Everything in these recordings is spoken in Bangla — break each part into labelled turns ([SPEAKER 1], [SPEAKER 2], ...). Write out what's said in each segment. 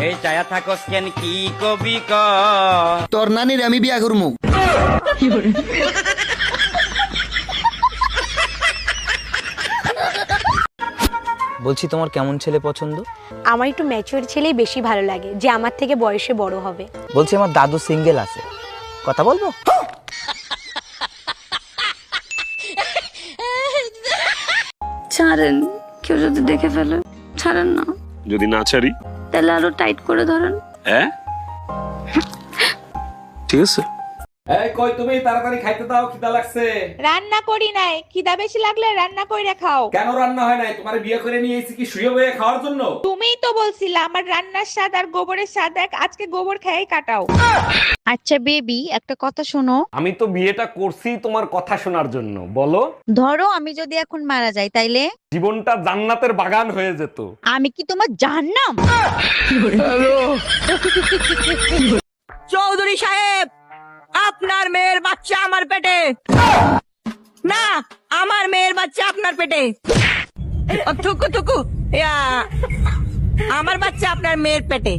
[SPEAKER 1] এই চায়া থাকস কেন কি কবি ক
[SPEAKER 2] তোর নানির আমি বিয়া করমু।
[SPEAKER 3] বলছি তোমার কেমন ছেলে পছন্দ?
[SPEAKER 4] আমার একটু ম্যাচিওর ছেলেই বেশি ভালো লাগে, যে আমার থেকে বয়সে বড় হবে।
[SPEAKER 3] বলছি আমার দাদু সিঙ্গেল আছে, কথা বলবো?
[SPEAKER 5] ছাড়েন, কেউ যদি দেখে ফেলে ছাড়েন না।
[SPEAKER 6] যদি না ছাড়ি
[SPEAKER 5] তাহলে আরো টাইট করে ধরেন।
[SPEAKER 6] হ্যাঁ ঠিক আছে।
[SPEAKER 7] এই কই তুমি, তাড়াতাড়ি খাইতে দাও, খিদা লাগছে।
[SPEAKER 8] রান্না করি নাই, খিদা বেশি লাগলে রান্না কইরা খাও।
[SPEAKER 7] কেন রান্না হয় নাই? তোমার বিয়ে করে নিয়ে এসেছি কি শুয়ে বয়ে খাওয়ার জন্য?
[SPEAKER 8] তুমিই তো বলছিলা আমার রান্নার স্বাদ আর গোবরের স্বাদ এক, আজকে গোবর খেয়ে কাটাও। আচ্ছা বেবি, একটা কথা শোনো।
[SPEAKER 7] আমি তো বিয়েটা করছি তোমার কথা শোনার জন্য। বলো।
[SPEAKER 8] ধরো আমি যদি এখন মারা যাই তাইলে
[SPEAKER 7] জীবনটা জান্নাতের বাগান হয়ে যেত।
[SPEAKER 8] আমি কি তোমার জাহান্নাম?
[SPEAKER 9] চৌধুরী সাহেব, আপনার মেয়ের বাচ্চা আমার পেটে। না, আমার মেয়ের বাচ্চা আপনার পেটে। থুকু থুকু, আমার বাচ্চা আপনার মেয়ের পেটে।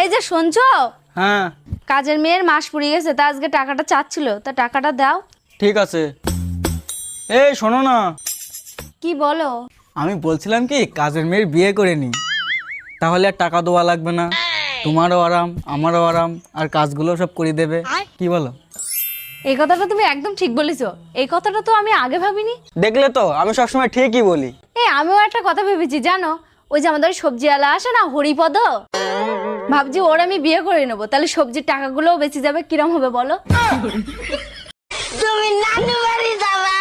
[SPEAKER 5] এই যে শুনছো,
[SPEAKER 10] হ্যাঁ
[SPEAKER 5] কাজের মেয়ের মাস পুড়িয়ে গেছে, তা আজকে টাকাটা চাচ্ছিল, তা টাকাটা দাও।
[SPEAKER 10] ঠিক আছে। এই শোনো না,
[SPEAKER 5] কি বলো?
[SPEAKER 10] আমি বলছিলাম কি কাজের মেয়ের বিয়ে করে নি, তাহলে আর টাকা দেওয়া লাগবে না, তোমারও আরাম আমারও আরাম, আর কাজগুলো সব করে দেবে। কি বলো?
[SPEAKER 5] এই কথাটা তুমি একদম ঠিক বলেছো, এই কথাটা তো আমি আগে ভাবিনি।
[SPEAKER 10] দেখলে তো আমি সবসময় ঠিকই বলি।
[SPEAKER 5] আমিও একটা কথা ভেবেছি জানো, ওই যে আমাদের সবজিওয়ালা আসে না হরিপদ, ভাবছি ওর আমি বিয়ে করে নেবো, তাহলে সবজির টাকাগুলোও বেঁচে যাবে। কিরম হবে বলো?
[SPEAKER 9] তুমি নানু বাড়ি যাবা,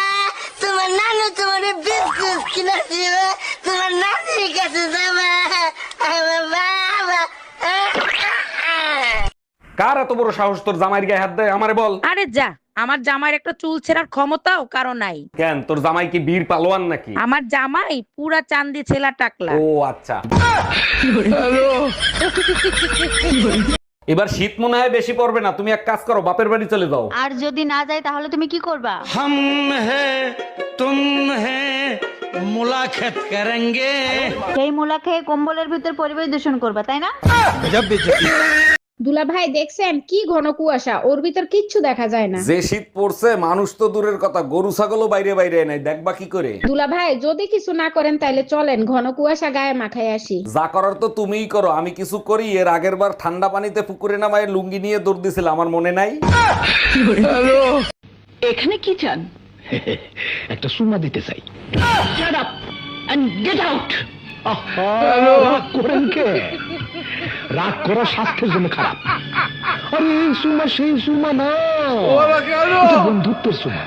[SPEAKER 9] তোমার নানু তোমার বিস্কুট কিনে দিবে, তোমার নানির কাছে যাবা। বাবা,
[SPEAKER 7] কার এত বড় সাহস তোর জামাইয়ের গায়ে হাত দেয়? আমারে বল।
[SPEAKER 9] আরে যা, আমার জামাইয়ের একটা চুল ছেঁড়ার ক্ষমতাও কারো নাই।
[SPEAKER 7] কেন, তোর জামাই কি বীর পালোয়ান নাকি?
[SPEAKER 9] আমার জামাই পুরা চান্দি ছেলা টাকলা।
[SPEAKER 7] ও আচ্ছা। এবার শীত মনে হয় বেশি পড়বে না, তুমি এক কাজ করো, বাপের বাড়ি চলে যাও।
[SPEAKER 5] আর যদি না যাই তাহলে তুমি কি করবা?
[SPEAKER 1] हम है तुम है मुलाकात करेंगे।
[SPEAKER 5] সেই মুলা খেয়ে কম্বলের ভিতর পরিবেশ দূষণ করবা, তাই না?
[SPEAKER 8] দুলা ভাই দেখছেন কি ঘন কুয়াশা, ওর ভিতর কিচ্ছু দেখা যায় না।
[SPEAKER 7] যে শীত পড়ছে, মানুষ তো দূরের কথা, গরু ছাগলও বাইরে বাইরে নাই, দেখবা কি করে?
[SPEAKER 8] দুলা ভাই যদি কিছু না করেন তাইলে চলেন ঘন কুয়াশা গায়ে মাখায় আসি।
[SPEAKER 7] যা করার তো তুমিই করো, আমি কিছু করি? এর আগের বার ঠান্ডা পানিতে পুকুরে নামায় লুঙ্গি নিয়ে দৌড় দিছিল, আমার মনে নাই?
[SPEAKER 9] এখানে কি চান?
[SPEAKER 1] একটা সুমা দিতে চাই।
[SPEAKER 9] Shut up and get out.
[SPEAKER 1] রাগ করেন কে? রাগ করা স্বাস্থ্যের জন্য খারাপ। আরে এই সুমা সেই সুমা না, বন্ধুত্বের সুমা।